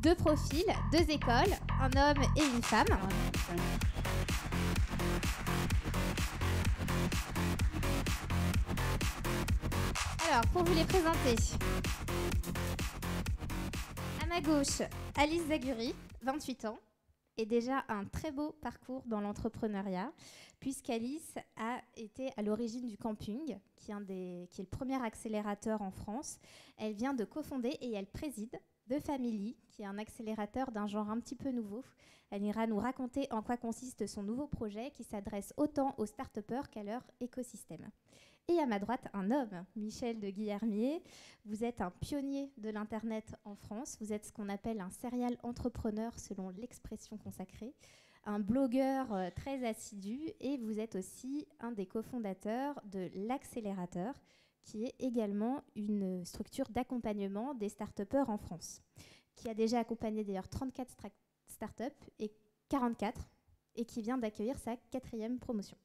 deux profils, deux écoles, un homme et une femme. Alors, pour vous les présenter, à ma gauche, Alice Zaguri, 28 ans, et déjà un très beau parcours dans l'entrepreneuriat, puisqu'Alice a été à l'origine du camping, qui est le premier accélérateur en France. Elle vient de cofonder et elle préside The Family, qui est un accélérateur d'un genre un petit peu nouveau. Elle ira nous raconter en quoi consiste son nouveau projet, qui s'adresse autant aux start-upers qu'à leur écosystème. Et à ma droite, un homme, Michel de Guillermier. Vous êtes un pionnier de l'Internet en France. Vous êtes ce qu'on appelle un serial entrepreneur selon l'expression consacrée, un blogueur très assidu et vous êtes aussi un des cofondateurs de l'Accélérateur, qui est également une structure d'accompagnement des start-upers en France, qui a déjà accompagné d'ailleurs 34 start-up et 44 et qui vient d'accueillir sa 4e promotion.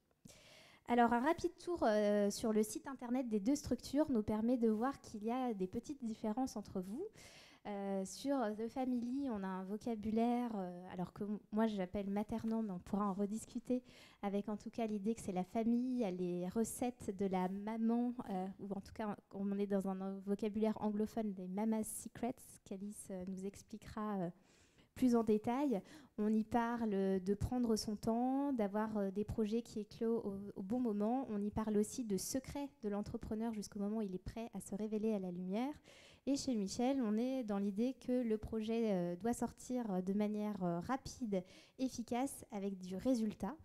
Alors, un rapide tour sur le site internet des deux structures nous permet de voir qu'il y a des petites différences entre vous. Sur The Family, on a un vocabulaire, alors que moi j'appelle maternant, mais on pourra en rediscuter, avec en tout cas l'idée que c'est la famille, les recettes de la maman, ou en tout cas on est dans un vocabulaire anglophone des Mama's Secrets, qu'Alice nous expliquera plus en détail. On y parle de prendre son temps, d'avoir des projets qui éclosent au bon moment. On y parle aussi de secrets de l'entrepreneur jusqu'au moment où il est prêt à se révéler à la lumière. Et chez Michel, on est dans l'idée que le projet doit sortir de manière rapide, efficace, avec du résultat,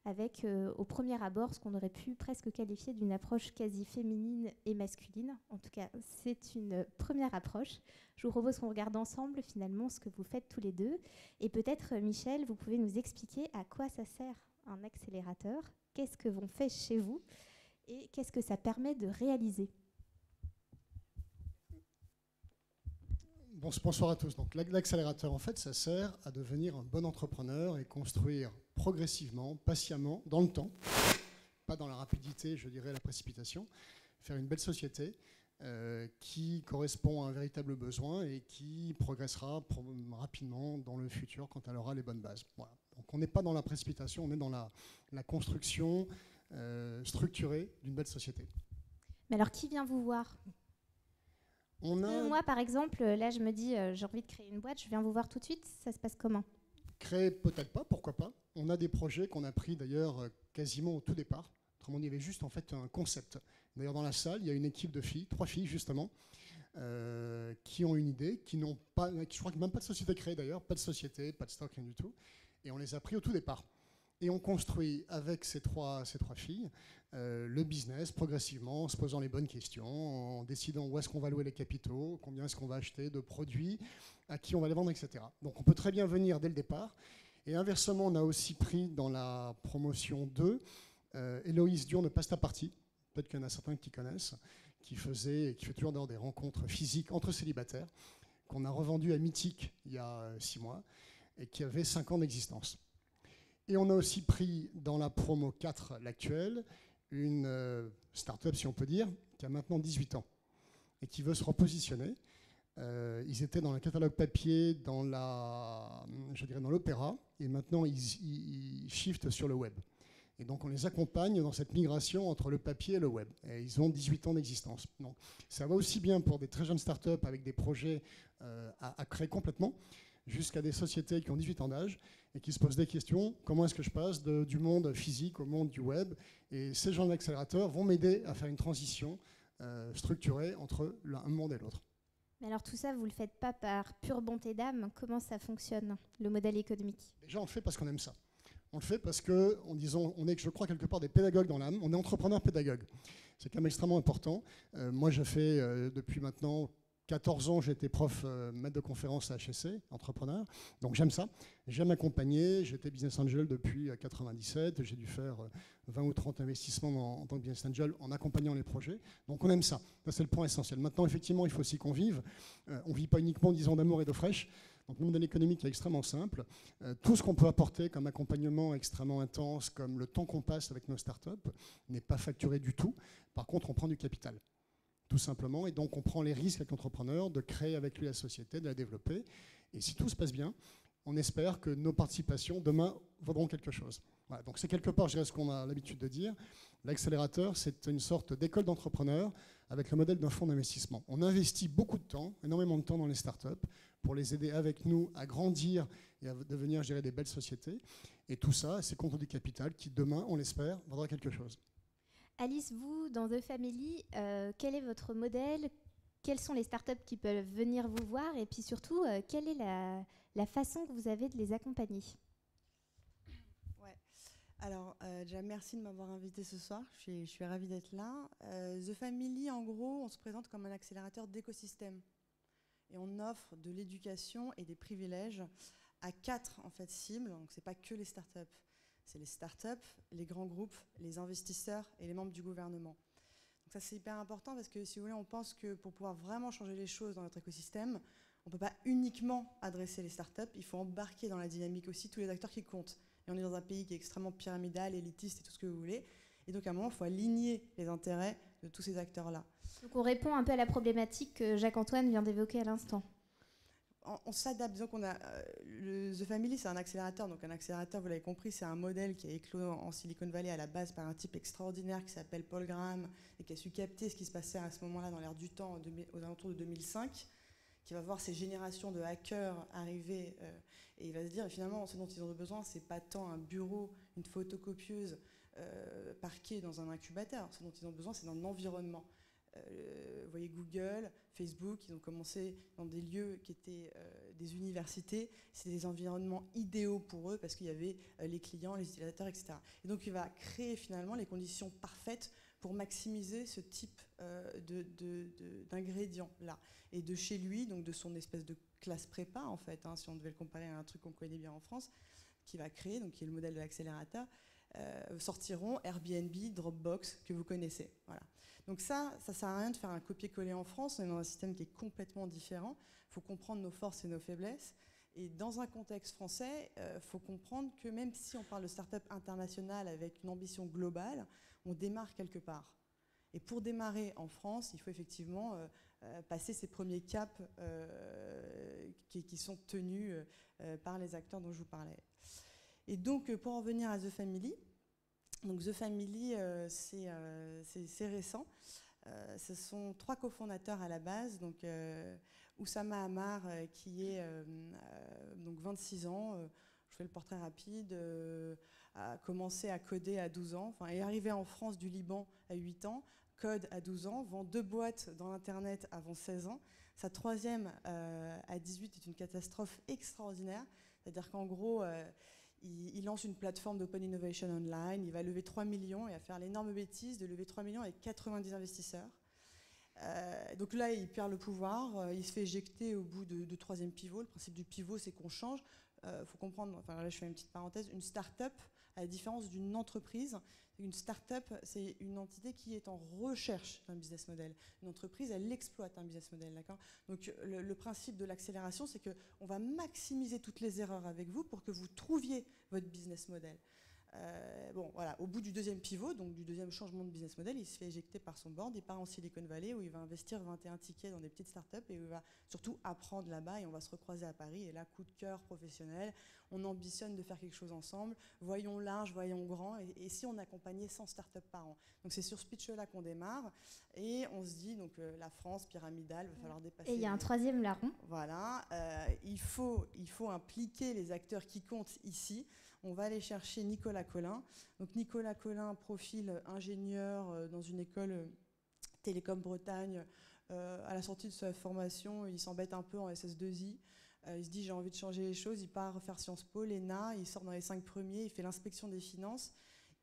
avec au premier abord ce qu'on aurait pu presque qualifier d'une approche quasi féminine et masculine. En tout cas, c'est une première approche. Je vous propose qu'on regarde ensemble finalement ce que vous faites tous les deux. Et peut-être, Michel, vous pouvez nous expliquer à quoi ça sert un accélérateur, qu'est-ce que vous faites chez vous et qu'est-ce que ça permet de réaliser. Bonsoir à tous. Donc, l'accélérateur, en fait, ça sert à devenir un bon entrepreneur et construire progressivement, patiemment, dans le temps, pas dans la rapidité, je dirais la précipitation, faire une belle société qui correspond à un véritable besoin et qui progressera rapidement dans le futur quand elle aura les bonnes bases. Voilà. Donc, on n'est pas dans la précipitation, on est dans la construction structurée d'une belle société. Mais alors, qui vient vous voir ? Moi, par exemple, là, je me dis, j'ai envie de créer une boîte, je viens vous voir tout de suite, ça se passe comment ? Créer, peut-être pas, pourquoi pas. On a des projets qu'on a pris d'ailleurs quasiment au tout départ. Autrement dit, il y avait juste en fait un concept. D'ailleurs, dans la salle, il y a une équipe de filles, 3 filles justement, qui ont une idée, qui n'ont pas, je crois qu'il n'y a même pas de société créée d'ailleurs, pas de société, pas de stock, rien du tout. Et on les a pris au tout départ. Et on construit avec ces trois filles le business progressivement, en se posant les bonnes questions, en décidant où est-ce qu'on va louer les capitaux, combien est-ce qu'on va acheter de produits, à qui on va les vendre, etc. Donc on peut très bien venir dès le départ. Et inversement, on a aussi pris dans la promotion 2 Héloïse Dion de Pasta Party, peut-être qu'il y en a certains qui connaissent, qui fait toujours d'ailleurs des rencontres physiques entre célibataires, qu'on a revendu à Mythique il y a 6 mois et qui avait 5 ans d'existence. Et on a aussi pris dans la promo 4, l'actuelle, une start-up, si on peut dire, qui a maintenant 18 ans et qui veut se repositionner. Ils étaient dans le catalogue papier, dans l'opéra, et maintenant ils shiftent sur le web. Et donc on les accompagne dans cette migration entre le papier et le web. Et ils ont 18 ans d'existence. Donc ça va aussi bien pour des très jeunes start-up avec des projets à créer complètement, jusqu'à des sociétés qui ont 18 ans d'âge et qui se posent des questions. Comment est-ce que je passe du monde physique au monde du web? Et ces gens d'accélérateur vont m'aider à faire une transition structurée entre un monde et l'autre. Mais alors tout ça, vous ne le faites pas par pure bonté d'âme. Comment ça fonctionne, le modèle économique? Déjà, on le fait parce qu'on aime ça. On le fait parce qu'on est, je crois, quelque part des pédagogues dans l'âme. On est entrepreneurs-pédagogues. C'est quand même extrêmement important. Moi, je fais depuis maintenant 14 ans, j'ai été prof, maître de conférence à HEC, entrepreneur. Donc j'aime ça. J'aime accompagner. J'étais business angel depuis 1997. J'ai dû faire 20 ou 30 investissements en tant que business angel en accompagnant les projets. Donc on aime ça. Ça, c'est le point essentiel. Maintenant, effectivement, il faut aussi qu'on vive. On ne vit pas uniquement en disant d'amour et d'eau fraîche. Donc le modèle économique est extrêmement simple. Tout ce qu'on peut apporter comme accompagnement extrêmement intense, comme le temps qu'on passe avec nos startups, n'est pas facturé du tout. Par contre, on prend du capital, tout simplement. Et donc on prend les risques avec l'entrepreneur de créer avec lui la société, de la développer. Et si tout se passe bien, on espère que nos participations demain vaudront quelque chose. Voilà, donc c'est quelque part, je dirais, ce qu'on a l'habitude de dire. L'accélérateur, c'est une sorte d'école d'entrepreneurs avec le modèle d'un fonds d'investissement. On investit beaucoup de temps, énormément de temps dans les startups pour les aider avec nous à grandir et à devenir, je dirais, des belles sociétés. Et tout ça, c'est contre du capital qui, demain, on l'espère, vaudra quelque chose. Alice, vous, dans The Family, quel est votre modèle ? Quelles sont les startups qui peuvent venir vous voir ? Et puis surtout, quelle est la façon que vous avez de les accompagner ? Ouais. Alors, déjà, merci de m'avoir invitée ce soir. Je suis ravie d'être là. The Family, en gros, on se présente comme un accélérateur d'écosystème. Et on offre de l'éducation et des privilèges à 4 en fait, cibles. Donc, ce n'est pas que les startups. C'est les startups, les grands groupes, les investisseurs et les membres du gouvernement. Donc ça, c'est hyper important parce que, si vous voulez, on pense que pour pouvoir vraiment changer les choses dans notre écosystème, on ne peut pas uniquement adresser les startups, il faut embarquer dans la dynamique aussi tous les acteurs qui comptent. Et on est dans un pays qui est extrêmement pyramidal, élitiste et tout ce que vous voulez. Et donc, à un moment, il faut aligner les intérêts de tous ces acteurs-là. Donc on répond un peu à la problématique que Jacques-Antoine vient d'évoquer à l'instant. On s'adapte. Disons qu'on a The Family, c'est un accélérateur. Donc un accélérateur, vous l'avez compris, c'est un modèle qui a éclos en Silicon Valley à la base par un type extraordinaire qui s'appelle Paul Graham et qui a su capter ce qui se passait à ce moment-là dans l'air du temps, aux alentours de 2005, qui va voir ces générations de hackers arriver et il va se dire finalement ce dont ils ont besoin, c'est pas tant un bureau, une photocopieuse parquée dans un incubateur. Ce dont ils ont besoin, c'est dans un environnement. Vous voyez Google, Facebook, ils ont commencé dans des lieux qui étaient des universités. C'est des environnements idéaux pour eux parce qu'il y avait les clients, les utilisateurs, etc. Et donc il va créer finalement les conditions parfaites pour maximiser ce type d'ingrédients-là. Et de chez lui, donc de son espèce de classe prépa, en fait, hein, si on devait le comparer à un truc qu'on connaît bien en France, qui va créer, donc qui est le modèle de l'accélérateur, sortiront Airbnb, Dropbox, que vous connaissez. Voilà. Donc ça sert à rien de faire un copier-coller en France. On est dans un système qui est complètement différent. Il faut comprendre nos forces et nos faiblesses. Et dans un contexte français, il faut comprendre que même si on parle de start-up internationale avec une ambition globale, on démarre quelque part. Et pour démarrer en France, il faut effectivement passer ces premiers caps qui sont tenus par les acteurs dont je vous parlais. Et donc, pour en venir à The Family, donc The Family, c'est récent. Ce sont 3 cofondateurs à la base. Donc, Oussama Ammar, qui est donc 26 ans, je fais le portrait rapide, a commencé à coder à 12 ans, enfin, est arrivé en France du Liban à 8 ans, code à 12 ans, vend 2 boîtes dans l'Internet avant 16 ans. Sa 3e à 18 est une catastrophe extraordinaire. C'est-à-dire qu'en gros, il lance une plateforme d'open innovation online, il va lever 3 millions et va faire l'énorme bêtise de lever 3 millions avec 90 investisseurs. Donc là, il perd le pouvoir, il se fait éjecter au bout de 3e pivot. Le principe du pivot, c'est qu'on change. Faut comprendre, enfin là je fais une petite parenthèse, une start-up, à la différence d'une entreprise, une start-up, c'est une entité qui est en recherche d'un business model. Une entreprise, elle exploite un business model, d'accord ? Donc le principe de l'accélération, c'est qu'on va maximiser toutes les erreurs avec vous pour que vous trouviez votre business model. Bon, voilà, au bout du 2e pivot, donc du 2e changement de business model, il se fait éjecter par son board, il part en Silicon Valley où il va investir 21 tickets dans des petites startups et où il va surtout apprendre là-bas et on va se recroiser à Paris. Et là, coup de cœur professionnel, on ambitionne de faire quelque chose ensemble, voyons large, voyons grand, et si on accompagnait 100 startups par an. Donc c'est sur ce pitch-là qu'on démarre et on se dit, donc la France pyramidale, il va falloir dépasser. Et il y a un 3e larron. Voilà, il faut impliquer les acteurs qui comptent ici. On va aller chercher Nicolas Collin. Donc Nicolas Collin, profil ingénieur dans une école Télécom Bretagne. À la sortie de sa formation, il s'embête un peu en SS2I. Il se dit j'ai envie de changer les choses. Il part faire Sciences Po, l'ENA. Il sort dans les 5 premiers. Il fait l'inspection des finances.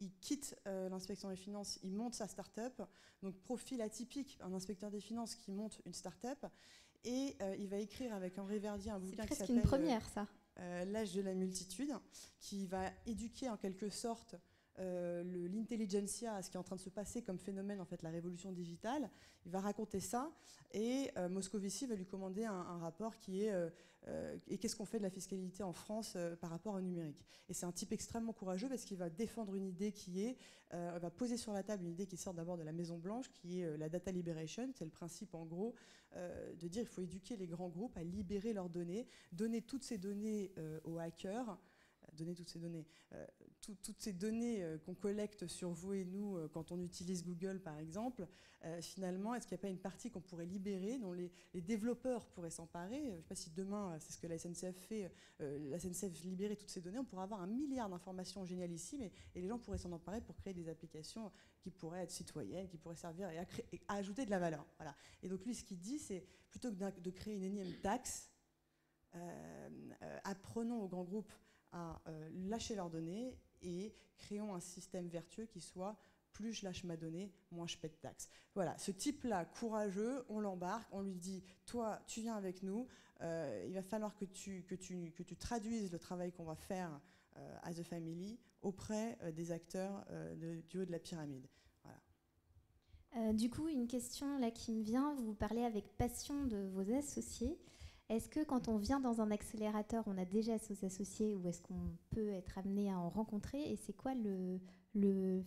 Il quitte l'inspection des finances. Il monte sa start-up. Donc profil atypique, un inspecteur des finances qui monte une start-up. Et il va écrire avec Henri Verdier un bouquin qui s'appelle... C'est presque une première, ça. L'âge de la multitude, qui va éduquer en quelque sorte l'intelligentsia, ce qui est en train de se passer comme phénomène, en fait, la révolution digitale. Il va raconter ça et Moscovici va lui commander un rapport qui est et qu'est-ce qu'on fait de la fiscalité en France par rapport au numérique. Et c'est un type extrêmement courageux parce qu'il va défendre une idée qui est, va poser sur la table une idée qui sort d'abord de la Maison Blanche, qui est la data liberation. C'est le principe en gros de dire qu'il faut éduquer les grands groupes à libérer leurs données, donner toutes ces données aux hackers, donner toutes ces données, toutes ces données qu'on collecte sur vous et nous quand on utilise Google par exemple, finalement, est-ce qu'il n'y a pas une partie qu'on pourrait libérer, dont les développeurs pourraient s'emparer? Je ne sais pas si demain, c'est ce que la SNCF fait, la SNCF libérer toutes ces données, on pourrait avoir 1 milliard d'informations génialissimes et les gens pourraient s'en emparer pour créer des applications qui pourraient être citoyennes, qui pourraient servir et à ajouter de la valeur. Voilà. Et donc lui, ce qu'il dit, c'est plutôt que de créer une énième taxe, apprenons aux grands groupes à lâcher leurs données et créons un système vertueux qui soit plus je lâche ma donnée, moins je paie de taxes. Voilà, ce type-là, courageux, on l'embarque, on lui dit, toi, tu viens avec nous, il va falloir que tu traduises le travail qu'on va faire à The Family auprès des acteurs du haut de la pyramide. Voilà. Du coup, une question là qui me vient, vous parlez avec passion de vos associés. Est-ce que quand on vient dans un accélérateur, on a déjà ses associés ou est-ce qu'on peut être amené à en rencontrer? Et c'est quoi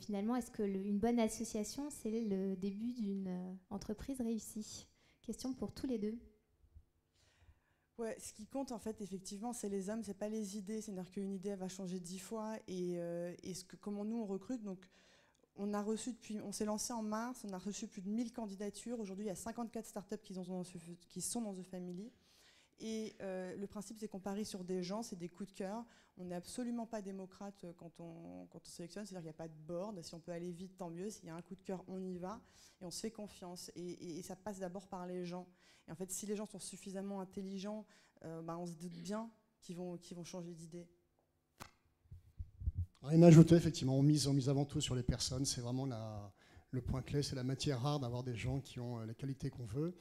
finalement, est-ce que une bonne association, c'est le début d'une entreprise réussie? Question pour tous les deux. Ouais, ce qui compte en fait, effectivement, c'est les hommes, c'est pas les idées. C'est-à-dire qu'une idée elle va changer 10 fois et comment nous on recrute. Donc, on s'est lancé en mars, on a reçu plus de 1000 candidatures. Aujourd'hui, il y a 54 startups qui sont dans The Family. Et le principe, c'est qu'on parie sur des gens, c'est des coups de cœur. On n'est absolument pas démocrate quand on sélectionne, c'est-à-dire qu'il n'y a pas de board. Si on peut aller vite, tant mieux. S'il y a un coup de cœur, on y va. Et on se fait confiance. Et ça passe d'abord par les gens. Et en fait, si les gens sont suffisamment intelligents, on se doute bien qu'ils vont changer d'idée. Rien à ajouter, effectivement. On mise avant tout sur les personnes. C'est vraiment le point clé, c'est la matière rare d'avoir des gens qui ont les qualités qu'on veut.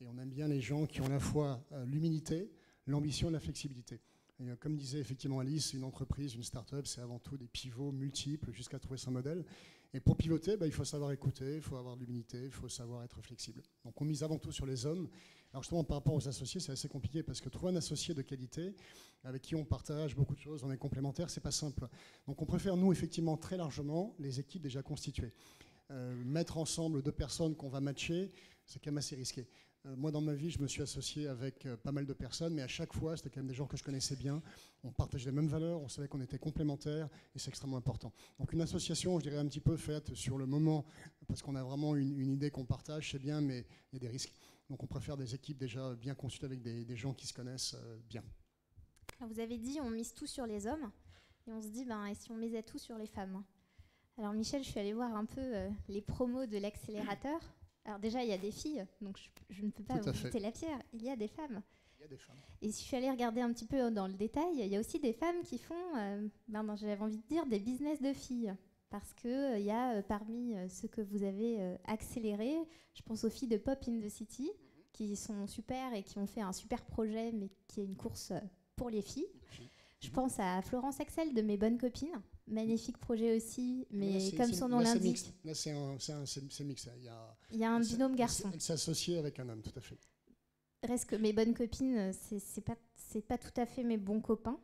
Et on aime bien les gens qui ont à la fois l'humilité, l'ambition et la flexibilité. Et comme disait effectivement Alice, une entreprise, une start-up, c'est avant tout des pivots multiples jusqu'à trouver son modèle. Et pour pivoter, il faut savoir écouter, il faut avoir de l'humilité, il faut savoir être flexible. Donc on mise avant tout sur les hommes. Alors justement, par rapport aux associés, c'est assez compliqué parce que trouver un associé de qualité avec qui on partage beaucoup de choses, on est complémentaires, c'est pas simple. Donc on préfère, nous, effectivement, très largement, les équipes déjà constituées. Mettre ensemble 2 personnes qu'on va matcher, c'est quand même assez risqué. Moi, dans ma vie, je me suis associé avec pas mal de personnes, mais à chaque fois, c'était quand même des gens que je connaissais bien. On partageait les mêmes valeurs, on savait qu'on était complémentaires, et c'est extrêmement important. Donc une association, je dirais un petit peu faite sur le moment, parce qu'on a vraiment une idée qu'on partage, c'est bien, mais il y a des risques. Donc on préfère des équipes déjà bien constituées avec des gens qui se connaissent bien. Alors vous avez dit, on mise tout sur les hommes, et on se dit, et si on misait tout sur les femmes? Alors Michel, je suis allée voir un peu les promos de l'accélérateur. Alors déjà, il y a des filles, donc je ne peux pas vous jeter la pierre. Il y a des femmes. Il y a des femmes. Et si je suis allée regarder un petit peu dans le détail, il y a aussi des femmes qui font, j'avais envie de dire, des business de filles. Parce qu'il y a parmi ceux que vous avez accélérés, je pense aux filles de Pop in the City, qui sont super et qui ont fait un super projet, mais qui est une course pour les filles. Je pense à Florence Axel de Mes Bonnes Copines. Magnifique projet aussi, mais comme son nom l'indique. Là, c'est mixte. Il y a un binôme garçon. Elle s'est associée avec un homme, tout à fait. Reste que Mes Bonnes Copines, c'est pas tout à fait mes bons copains.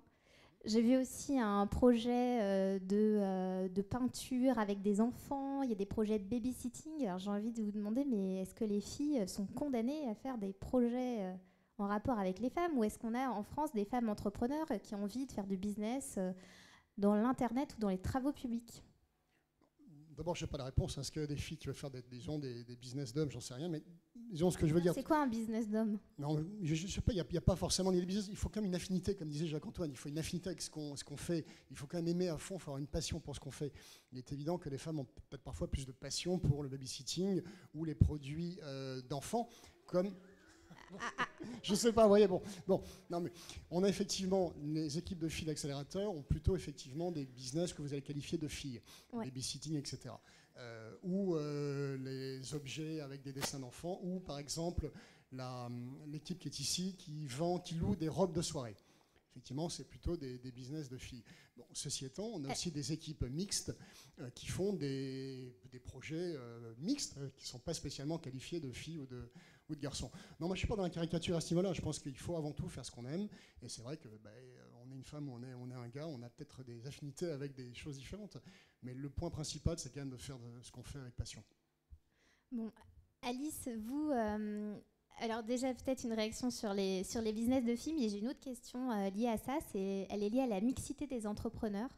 J'ai vu aussi un projet de peinture avec des enfants. Il y a des projets de babysitting. Alors j'ai envie de vous demander, mais est-ce que les filles sont condamnées à faire des projets en rapport avec les femmes, ou est-ce qu'on a en France des femmes entrepreneurs qui ont envie de faire du business dans l'Internet ou dans les travaux publics? D'abord, je n'ai pas la réponse. Est-ce qu'il y a des filles qui veulent faire des business d'hommes? J'en sais rien, mais disons ce que je veux dire. C'est quoi un business d'homme? Non, je ne sais pas, il n'y a pas forcément des business. Il faut quand même une affinité, comme disait Jacques-Antoine. Il faut une affinité avec ce qu'on fait. Il faut quand même aimer à fond, il faut avoir une passion pour ce qu'on fait. Il est évident que les femmes ont peut-être parfois plus de passion pour le babysitting ou les produits d'enfants, comme... Je sais pas, vous voyez, bon, non mais on a effectivement, les équipes de filles d'accélérateur ont plutôt effectivement des business que vous allez qualifier de filles, babysitting, etc. Ou les objets avec des dessins d'enfants, ou par exemple l'équipe qui est ici qui loue des robes de soirée. effectivement, c'est plutôt des business de filles. Bon, ceci étant, on a aussi des équipes mixtes qui font des projets mixtes, qui ne sont pas spécialement qualifiés de filles ou de garçons. Non, moi, je ne suis pas dans la caricature à ce niveau-là. Je pense qu'il faut avant tout faire ce qu'on aime. Et c'est vrai que on est une femme ou on est un gars, on a peut-être des affinités avec des choses différentes. Mais le point principal, c'est quand même de faire ce qu'on fait avec passion. Bon, Alice, vous... alors déjà, peut-être une réaction sur les business de filles, mais j'ai une autre question liée à ça. Elle est liée à la mixité des entrepreneurs.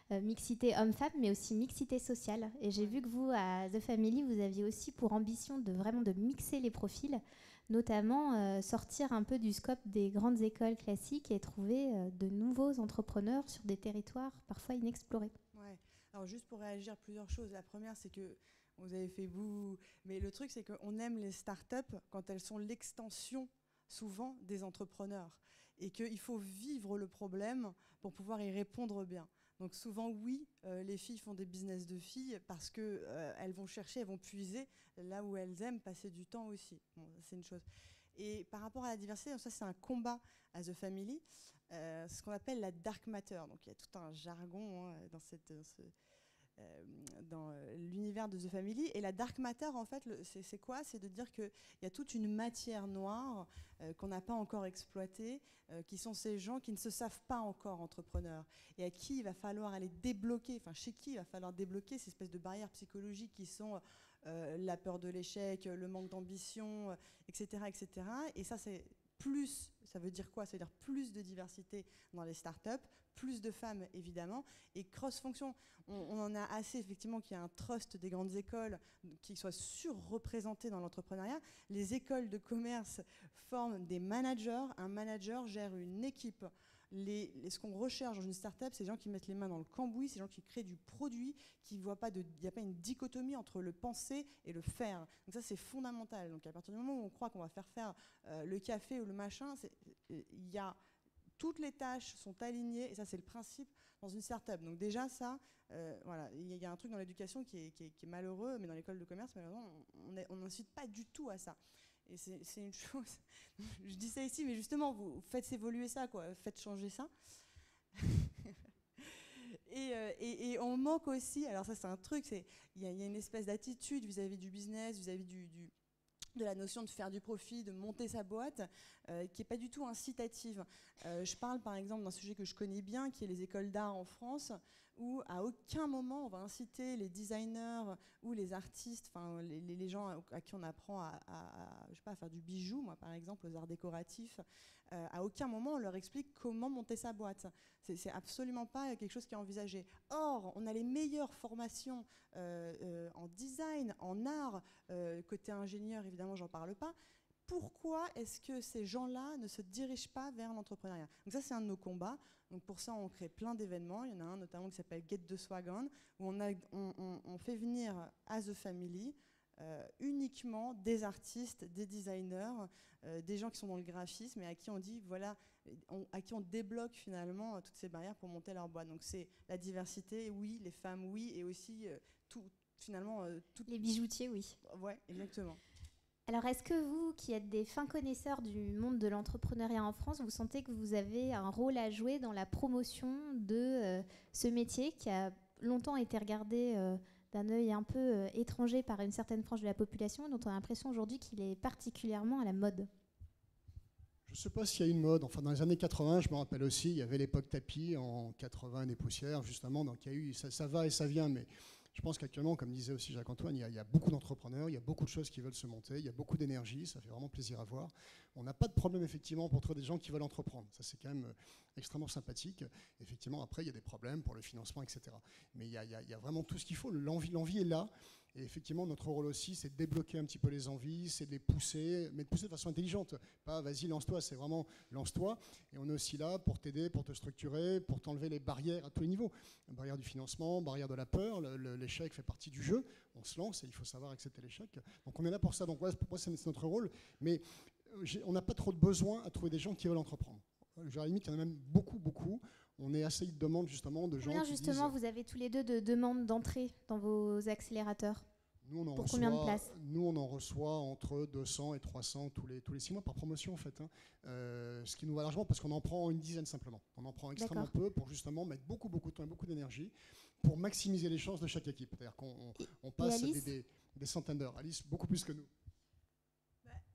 Mixité homme-femme, mais aussi mixité sociale. Et j'ai vu que vous, à The Family, vous aviez aussi pour ambition de vraiment de mixer les profils, notamment sortir un peu du scope des grandes écoles classiques et trouver de nouveaux entrepreneurs sur des territoires parfois inexplorés. Ouais. Alors juste pour réagir, plusieurs choses. La première, c'est que vous avez fait bouh, mais le truc, c'est qu'on aime les startups quand elles sont l'extension, souvent, des entrepreneurs. Et qu'il faut vivre le problème pour pouvoir y répondre bien. Donc souvent, oui, les filles font des business de filles parce qu'elles vont chercher, elles vont puiser là où elles aiment passer du temps aussi. Bon, c'est une chose. Et par rapport à la diversité, ça c'est un combat à The Family, ce qu'on appelle la dark matter. Donc il y a tout un jargon dans l'univers de The Family. Et la dark matter, en fait, c'est quoi? C'est de dire qu'il y a toute une matière noire qu'on n'a pas encore exploitée, qui sont ces gens qui ne se savent pas encore entrepreneurs et à qui il va falloir aller débloquer, enfin chez qui il va falloir débloquer ces espèces de barrières psychologiques qui sont la peur de l'échec, le manque d'ambition, etc., etc. Et ça, c'est plus, ça veut dire quoi? Ça veut dire plus de diversité dans les startups, plus de femmes évidemment, et cross-fonction. On en a assez effectivement qu'il y ait un trust des grandes écoles qui soit surreprésenté dans l'entrepreneuriat. Les écoles de commerce forment des managers, un manager gère une équipe. Ce qu'on recherche dans une start-up, c'est des gens qui mettent les mains dans le cambouis, c'est des gens qui créent du produit, qui voient pas il n'y a pas une dichotomie entre le penser et le faire. Donc ça, c'est fondamental. Donc à partir du moment où on croit qu'on va faire le café ou le machin, il y a toutes les tâches sont alignées, et ça, c'est le principe dans une start-up. Donc déjà, ça, voilà, il y a un truc dans l'éducation qui est malheureux, mais dans l'école de commerce, malheureusement, on n'incite pas du tout à ça. Et c'est une chose, je dis ça ici, mais justement, vous faites évoluer ça, quoi, faites changer ça. Et on manque aussi, alors ça c'est un truc, il y a une espèce d'attitude vis-à-vis du business, vis-à-vis de la notion de faire du profit, de monter sa boîte, qui n'est pas du tout incitative. Je parle par exemple d'un sujet que je connais bien, qui est les écoles d'art en France, où à aucun moment on va inciter les designers ou les artistes, enfin les gens à qui on apprend je sais pas, à faire du bijou, moi par exemple, aux arts décoratifs, à aucun moment on leur explique comment monter sa boîte. C'est absolument pas quelque chose qui est envisagé. Or, on a les meilleures formations en design, en art, côté ingénieur évidemment j'en parle pas. Pourquoi est-ce que ces gens-là ne se dirigent pas vers l'entrepreneuriat? Donc ça, c'est un de nos combats. Donc pour ça, on crée plein d'événements. Il y en a un notamment qui s'appelle Get the Swag On, où on fait venir à The Family uniquement des artistes, des designers, des gens qui sont dans le graphisme et à qui on dit, voilà, à qui on débloque finalement toutes ces barrières pour monter leur boîte. Donc c'est la diversité, oui, les femmes, oui, et aussi finalement... Les bijoutiers, oui. Ouais, exactement. Alors, est-ce que vous, qui êtes des fins connaisseurs du monde de l'entrepreneuriat en France, vous sentez que vous avez un rôle à jouer dans la promotion de ce métier qui a longtemps été regardé d'un œil un peu étranger par une certaine frange de la population, dont on a l'impression aujourd'hui qu'il est particulièrement à la mode? Je ne sais pas s'il y a une mode. Enfin, dans les années 80, je me rappelle aussi, il y avait l'époque tapis en 80 des poussières, justement. Donc, il y a eu, ça va et ça vient, mais... Je pense qu'actuellement, comme disait aussi Jacques-Antoine, il y a beaucoup d'entrepreneurs, il y a beaucoup de choses qui veulent se monter, il y a beaucoup d'énergie, ça fait vraiment plaisir à voir. On n'a pas de problème, effectivement, pour trouver des gens qui veulent entreprendre. Ça, c'est quand même extrêmement sympathique. Effectivement, après, il y a des problèmes pour le financement, etc. Mais il y a vraiment tout ce qu'il faut. L'envie est là. Et effectivement, notre rôle aussi, c'est de débloquer un petit peu les envies, c'est de les pousser, mais de pousser de façon intelligente. Pas vas-y, lance-toi, c'est vraiment lance-toi. Et on est aussi là pour t'aider, pour te structurer, pour t'enlever les barrières à tous les niveaux. La barrière du financement, barrière de la peur, l'échec fait partie du jeu. On se lance et il faut savoir accepter l'échec. Donc on est là pour ça. Donc ouais, pour moi, c'est notre rôle. Mais on n'a pas trop de besoin à trouver des gens qui veulent entreprendre. À la limite, il y en a même beaucoup. On est assez de demandes justement de gens qui justement, vous avez tous les deux de demandes d'entrée dans vos accélérateurs? Nous, on en Pour reçoit, combien de places? Nous, on en reçoit entre 200 et 300 tous les 6 mois par promotion, en fait. Ce qui nous va largement, parce qu'on en prend une dizaine simplement. On en prend extrêmement peu pour justement mettre beaucoup de temps et beaucoup d'énergie pour maximiser les chances de chaque équipe. C'est-à-dire qu'on passe des centaines d'heures. Alice, beaucoup plus que nous.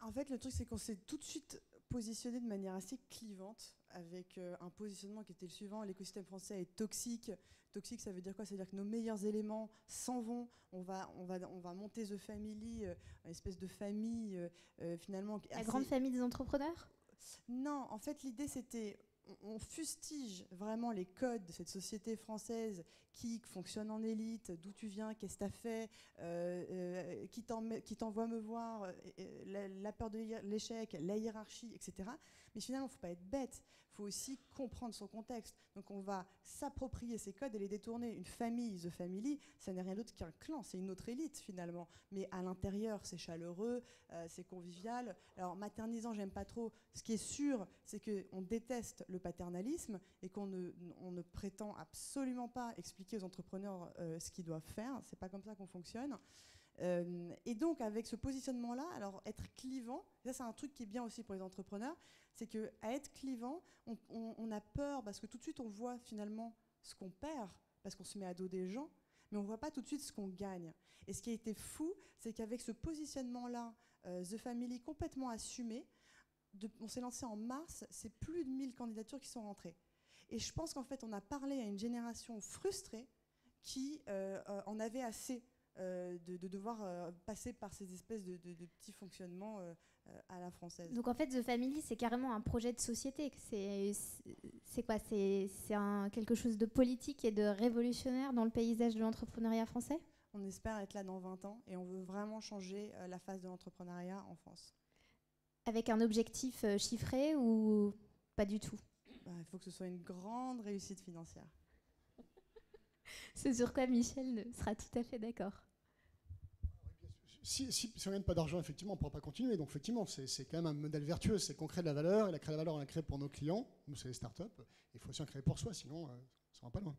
En fait, le truc, c'est qu'on s'est tout de suite positionné de manière assez clivante, avec un positionnement qui était le suivant: l'écosystème français est toxique. Toxique, ça veut dire quoi? Ça veut dire que nos meilleurs éléments s'en vont. On va monter The Family, une espèce de famille finalement. La grande famille des entrepreneurs? Non, en fait, l'idée, c'était, on fustige vraiment les codes de cette société française qui fonctionne en élite, d'où tu viens, qu'est-ce que tu as fait, qui t'envoie me voir, la peur de l'échec, la hiérarchie, etc. Mais finalement, il ne faut pas être bête, il faut aussi comprendre son contexte. Donc on va s'approprier ces codes et les détourner. Une famille, The Family, ça n'est rien d'autre qu'un clan, c'est une autre élite finalement. Mais à l'intérieur, c'est chaleureux, c'est convivial. Alors maternisant, j'aime pas trop. Ce qui est sûr, c'est qu'on déteste le paternalisme et qu'on ne prétend absolument pas expliquer aux entrepreneurs ce qu'ils doivent faire. C'est pas comme ça qu'on fonctionne. Et donc avec ce positionnement-là, alors être clivant, ça c'est un truc qui est bien aussi pour les entrepreneurs, c'est qu'à être clivant, on a peur parce que tout de suite on voit finalement ce qu'on perd, parce qu'on se met à dos des gens, mais on ne voit pas tout de suite ce qu'on gagne. Et ce qui a été fou, c'est qu'avec ce positionnement-là, The Family complètement assumé, on s'est lancé en mars, c'est plus de 1000 candidatures qui sont rentrées. Et je pense qu'en fait on a parlé à une génération frustrée qui en avait assez de devoir passer par ces espèces de petits fonctionnements à la française. Donc en fait, The Family, c'est carrément un projet de société. C'est quoi? C'est quelque chose de politique et de révolutionnaire dans le paysage de l'entrepreneuriat français? On espère être là dans 20 ans et on veut vraiment changer la face de l'entrepreneuriat en France. Avec un objectif chiffré ou pas du tout? Il faut que ce soit une grande réussite financière. C'est sur quoi Michel sera tout à fait d'accord. Si on ne gagne pas d'argent, effectivement, on ne pourra pas continuer. Donc, effectivement, c'est quand même un modèle vertueux. C'est qu'on crée de la valeur. Et la créer de la valeur, on la crée pour nos clients. Nous, c'est les startups. Il faut aussi en créer pour soi. Sinon, ça ne va pas loin.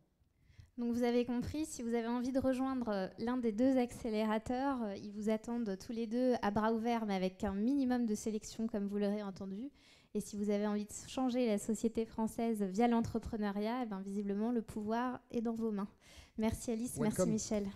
Donc, vous avez compris, si vous avez envie de rejoindre l'un des deux accélérateurs, ils vous attendent tous les deux à bras ouverts, mais avec un minimum de sélection, comme vous l'aurez entendu. Et si vous avez envie de changer la société française via l'entrepreneuriat, visiblement, le pouvoir est dans vos mains. Merci Alice, Welcome. merci Michel.